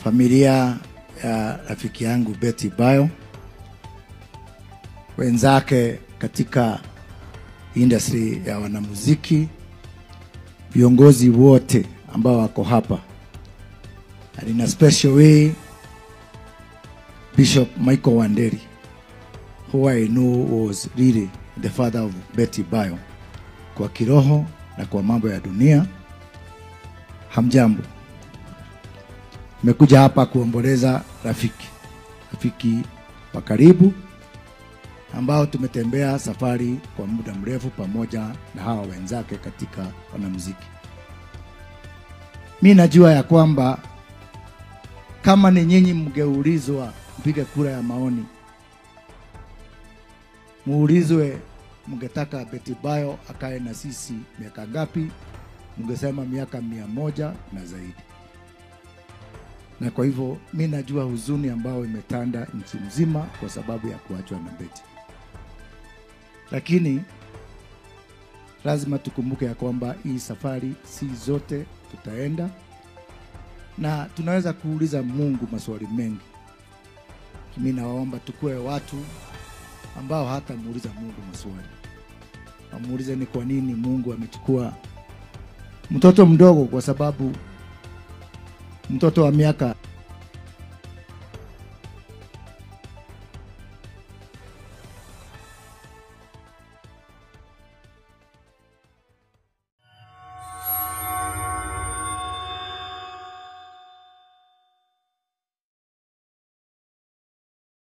familia ya rafiki yangu Betty Bayo, wenzake katika industry ya wanamuziki, viongozi wote ambao wako hapa, and in a special way Bishop Michael Wanderi, who I know was really the father of Betty Bayo kwa kiroho na kwa mambo ya dunia. Hamjambo. Nimekuja hapa kuomboleza rafiki wa karibu ambao tumetembea safari kwa muda mrefu pamoja na hawa wenzake katika wanamuziki. Mimi najua ya kwamba kama ni nyinyi mgeulizwa mpige kura ya maoni, muulizwe mngetaka Betty Bayo akae na sisi miaka ngapi, mngesema miaka 100 na zaidi. Na kwa hivyo mimi najua huzuni ambao imetanda nchi mzima kwa sababu ya kuachwa na Betty. Lakini lazima tukumbuke ya kwamba hii safari si zote tutaenda, na tunaweza kuuliza Mungu maswali mengi. Mimi nawaomba tukue watu ambao hata muuliza Mungu maswali. Amuulize ni kwa nini Mungu amechukua mtoto mdogo, kwa sababu mtoto wa miaka